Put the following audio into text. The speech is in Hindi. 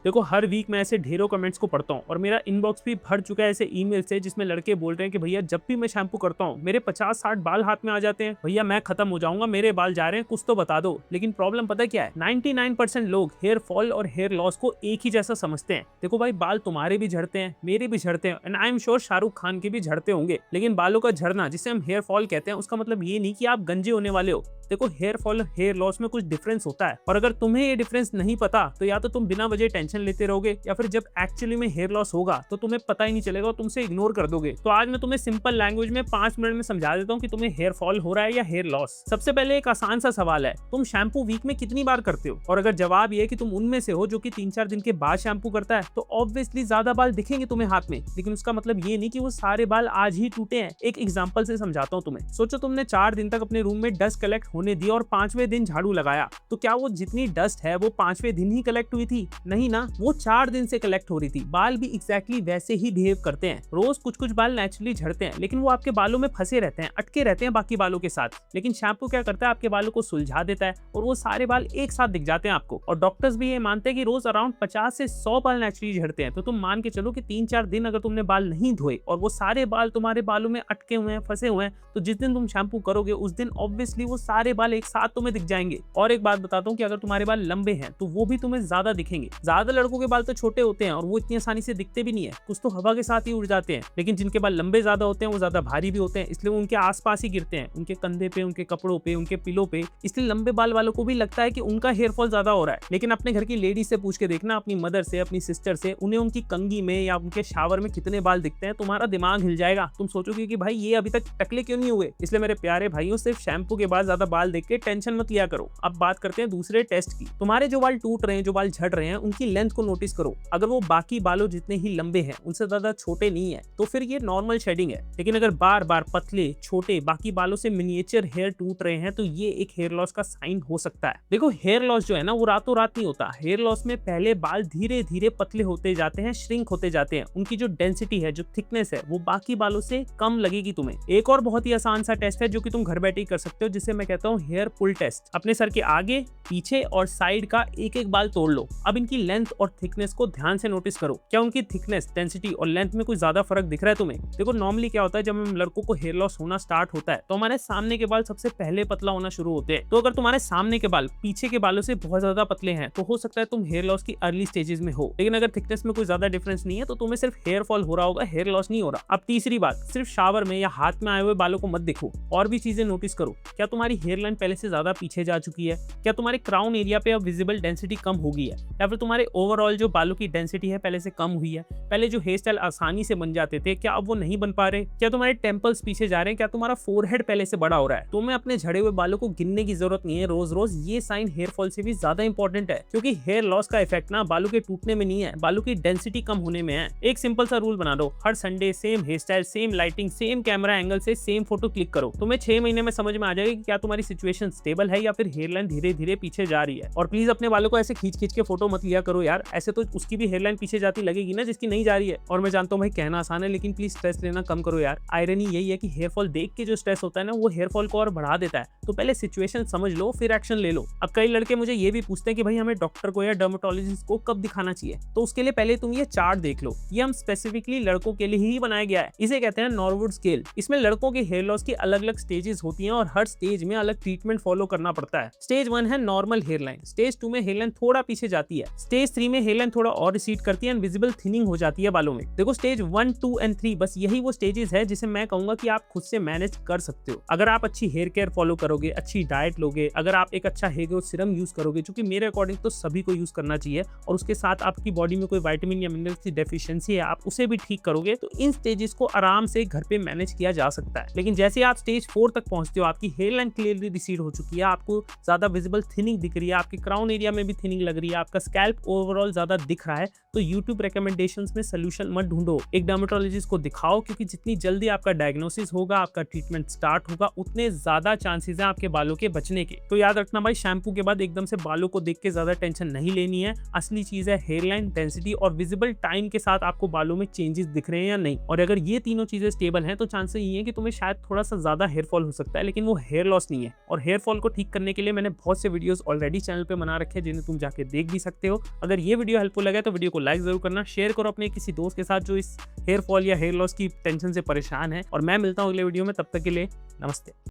देखो हर वीक मैं ऐसे ढेरों कमेंट्स को पढ़ता हूँ और मेरा इनबॉक्स भी भर चुका है ऐसे ईमेल से जिसमें लड़के बोल रहे हैं कि भैया जब भी मैं शैम्पू करता हूँ मेरे 50-60 बाल हाथ में आ जाते हैं, भैया मैं खत्म हो जाऊंगा, मेरे बाल जा रहे हैं, कुछ तो बता दो। लेकिन प्रॉब्लम पता क्या है, 99% लोग हेयर फॉल और हेयर लॉस को एक ही जैसा समझते हैं। देखो भाई, बाल तुम्हारे भी झड़ते हैं, मेरे भी झड़ते हैं, and I am sure Shahrukh Khan के भी झड़ते होंगे। लेकिन बालों का झड़ना जिसे हम हेयर फॉल कहते हैं उसका मतलब ये नहीं कि आप गंजे होने वाले हो। देखो हेयर फॉल और हेयर लॉस में कुछ डिफरेंस होता है, और अगर तुम्हें ये डिफरेंस नहीं पता तो या तो तुम बिना वजह टेंशन लेते रहोगे, या फिर जब एक्चुअली में हेयर लॉस होगा तो तुम्हें पता ही नहीं चलेगा और तुमसे इग्नोर कर दोगे। तो आज मैं तुम्हें सिंपल लैंग्वेज में 5 मिनट में समझा देता हूँ कि तुम्हें हेयर फॉल हो रहा है या हेयर लॉस। सबसे पहले एक आसान सा सवाल है, तुम शैम्पू वीक में कितनी बार करते हो? और अगर जवाब ये है कि तुम उनमें से हो जो कि 3-4 दिन के बाद शैम्पू करता है, तो ऑब्वियसली ज्यादा बाल दिखेंगे तुम्हें हाथ में। लेकिन उसका मतलब ये नहीं कि वो सारे बाल आज ही टूटे हैं। एक एग्जांपल से समझाता हूँ तुम्हें। सोचो तुमने 4 दिन तक अपने रूम में डस्ट कलेक्ट होने दी और 5वें दिन झाड़ू लगाया, तो क्या वो जितनी डस्ट है वो 5वें दिन ही कलेक्ट हुई थी? नहीं ना, वो 4 दिन से कलेक्ट हो रही थी। बाल भी एग्जैक्टली वैसे ही बिहेव करते हैं। रोज कुछ कुछ बाल नेचुरली झड़ते हैं, लेकिन वो आपके बालों में फंसे रहते हैं, अटके रहते हैं बाकी बालों के साथ। लेकिन शैम्पू क्या करता है, आपके बालों को सुलझा देता है और वो सारे बाल एक साथ दिख जाते हैं आपको। और डॉक्टर्स भी ये मानते हैं कि रोज अराउंड 50 से 100 बाल नेचुरली झड़ते हैं। तो तुम मान के चलो कि 3-4 दिन अगर तुमने बाल नहीं धोए और वो सारे बाल तुम्हारे बालों में अटके हुए हैं, फंसे हुए हैं, तो जिस दिन तुम शैम्पू करोगे उस दिन ऑब्वियसली वो सारे बाल एक साथ तुम्हें दिख जाएंगे। और एक बात बताता हूँ कि अगर तुम्हारे बाल लंबे हैं तो वो भी तुम्हें ज्यादा दिखेंगे। ज्यादा लड़कों के बाल तो छोटे होते हैं और वो इतनी आसानी से दिखते भी नहीं है, कुछ तो हवा के साथ ही उड़ जाते हैं। लेकिन जिनके बाल लंबे ज्यादा होते हैं वो ज्यादा भारी भी होते हैं, इसलिए वो उनके आसपास ही गिरते हैं, उनके कंधे पे, उनके कपड़ों पे, उनके पिलो पे। इसलिए लंबे बाल वालों को भी लगता है कि उनका हेयर फॉल ज्यादा हो रहा है। लेकिन अपने घर की लेडीज से पूछ के देखना, अपनी मदर से, अपनी सिस्टर से, उन्हें उनकी कंघी में या उनके शावर में कितने बाल दिखते हैं, तुम्हारा दिमाग हिल जाएगा। तुम सोचोगे कि भाई ये अभी तक टकले क्यों नहीं हुए। इसलिए मेरे प्यारे भाइयों, सिर्फ शैम्पू के बाद ज्यादा बाल देख के टेंशन मत लिया करो। अब बात करते हैं दूसरे टेस्ट की। तुम्हारे जो बाल टूट रहे हैं, जो बाल झड़ रहे हैं, उनकी लेंथ को नोटिस करो। अगर वो बाकी बालों जितने ही लंबे हैं, उनसे ज्यादा छोटे नहीं है, तो फिर ये नॉर्मल शेडिंग है। लेकिन अगर बार बार पतले, छोटे, बाकी बालों से मिनिएचर हेयर टूट रहे हैं, तो ये एक हेयर लॉस का साइन हो सकता है। देखो हेयर लॉस जो है ना, वो रातों रात नहीं होता। हेयर लॉस में पहले बाल धीरे धीरे पतले होते जाते हैं, श्रिंक होते जाते हैं। उनकी जो डेंसिटी है, जो थिकनेस है, वो बाकी बालों से कम लगेगी तुम्हें। एक और बहुत ही आसान सा टेस्ट है जो कि तुम घर बैठे ही कर सकते हो, जिसे मैं कहता हूँ हेयर पुल टेस्ट। अपने सर के आगे, पीछे और साइड का एक एक बाल तोड़ लो। अब इनकी लेंथ और थिकनेस को ध्यान से नोटिस करो। क्या उनकी थिकनेस, डेंसिटी और लेंथ में कोई ज्यादा फर्क दिख रहा है तुम्हें? देखो नॉर्मली क्या होता है, जब हम लड़कों को हेयर लॉस होना स्टार्ट होता है तो हमारे सामने के बाल सबसे पहले पतला होना शुरू होते हैं। तो अगर तुम्हारे सामने के बाल पीछे के बालों से बहुत ज्यादा पतले हैं तो हो सकता है तुम हेयर लॉस की अर्ली स्टेजेस में हो। लेकिन अगर थिकनेस में कोई ज्यादा डिफरेंस नहीं है तो तुम्हें सिर्फ हेयर फॉल हो रहा होगा, हेयर लॉस नहीं हो रहा। अब तीसरी बात, सिर्फ शावर में या हाथ में आए हुए बालों को मत देखो, और भी चीजें नोटिस करो। क्या तुम्हारी हेयर लाइन पहले से ज्यादा पीछे जा चुकी है? क्या तुम्हारे क्राउन एरिया पे अब विजिबल डेंसिटी कम हो गई है? या फिर तुम्हारे ओवरऑल जो बालों की डेंसिटी है पहले से कम हुई है? पहले जो हेयर स्टाइल आसानी से बन जाते थे, क्या अब वो नहीं बन पा रहे? क्या तुम्हारे टेम्पल्स पीछे जा रहे हैं? क्या तुम्हारा फोरहेड पहले से बड़ा हो रहा है? तुम्हें अपने झड़े हुए बालों को गिनने की जरूरत नहीं है रोज रोज। ये साइन हेयर फॉल से भी ज्यादा इंपॉर्टेंट है, क्योंकि हेयर लॉस का इफेक्ट ना बालों के टूटने में नहीं है, बालों की डेंसिटी कम होने में है। एक सिंपल सा रूल बना लो, हर Sunday same hair style, same lighting, same camera angle से सेम फोटो क्लिक करो। तुम्हें 6 महीने में समझ में आ जाएगा कि क्या तुम्हारी सिचुएशन स्टेबल है या फिर हेयरलाइन धीरे धीरे पीछे जा रही है। और प्लीज अपने बालों को ऐसे खींच खींच के फोटो मत लिया करो यार, ऐसे तो उसकी भी हेयरलाइन पीछे जाती लगेगी ना जिसकी नहीं जा रही है। और मैं जानता हूँ भाई कहना आसान है, लेकिन प्लीज स्ट्रेस लेना कम करो यार। आयरनी यही है कि हेयर फॉल देख के जो स्ट्रेस होता है ना, वो हेयर फॉल को और बढ़ा देता है। तो पहले सिचुएशन समझ लो, फिर एक्शन ले लो। अब कई लड़के मुझे ये भी पूछते हैं कि भाई हमें डॉक्टर को या डर्मेटोलॉजिस्ट को कब दिखाना चाहिए। तो उसके लिए पहले तुम ये चार्ट देख लो। ये हम स्पेसिफिकली लड़कों के लिए ही बनाया गया है। इसे कहते हैं नॉर्वुड स्केल। इसमें लड़कों के हेयर लॉस की अलग अलग स्टेजेस होती हैं और हर स्टेज में अलग ट्रीटमेंट फॉलो करना पड़ता है। स्टेज 1 है नॉर्मल हेयरलाइन, स्टेज 2 में हेयरलाइन थोड़ा पीछे जाती है, स्टेज 3 में हेयरलाइन थोड़ा और रिसीड करती है एंड विजिबल थिनिंग हो जाती है बालों में। देखो स्टेज 1, 2 एंड 3 बस यही वो स्टेजेस है जिसे मैं कहूंगा कि आप खुद से मैनेज कर सकते हो। अगर आप अच्छी हेयर केयर फॉलो करोगे, अच्छी डाइट लोगे, अगर आप एक अच्छा हेयर ग्रोथ सीरम यूज करोगे, जो कि मेरे अकॉर्डिंग तो सभी को यूज करना चाहिए, और उसके साथ आपकी बॉडी में कोई विटामिन या मिनरल की डेफिशिएंसी है, आप उसे भी ठीक करोगे, तो इन स्टेजेस को आराम से घर पे मैनेज किया जा सकता है। लेकिन जैसे आप स्टेज 4 तक पहुंचते हो, आपकी हेयर लाइन क्लियरली रिसीड हो चुकी है, आपको ज्यादा विजिबल थिनिंग दिख रही है, आपके क्राउन एरिया में भी थिनिंग लग रही है, आपका स्कैल्प ओवरऑल ज्यादा दिख रहा है, तो यूट्यूब रिकमेंडेशंस में सोल्यूशन मत ढूंढो, एक डर्मेटोलॉजिस्ट को दिखाओ। क्योंकि जितनी जल्दी आपका डायग्नोसिस होगा, आपका ट्रीटमेंट स्टार्ट होगा, उतने ज्यादा चांसेस हैं आपके बालों के बचने के। तो याद रखना भाई, शैम्पू के बाद एकदम से बालों को देख के ज्यादा टेंशन नहीं लेनी है। असली चीज है हेयरलाइन, डेंसिटी और विजिबल टाइम के साथ आपको बालों में चेंजेस दिख रहे हैं या नहीं। और अगर ये तीनों चीजें स्टेबल हैं तो चांसेस ये है कि तुम्हें शायद थोड़ा सा ज्यादा हेयर फॉल हो सकता है, लेकिन वो हेयर लॉस नहीं है। और हेयर फॉल को ठीक करने के लिए मैंने बहुत से वीडियोस ऑलरेडी चैनल पे बना रखे हैं, जिन्हें तुम जाके देख भी सकते हो। अगर अगर ये वीडियो हेल्पफुल लगा तो वीडियो को लाइक जरूर करना, शेयर करो अपने किसी दोस्त के साथ जो इस हेयर फॉल या हेयर लॉस की टेंशन से परेशान है। और मैं मिलता हूँ अगले वीडियो में, तब तक के लिए नमस्ते।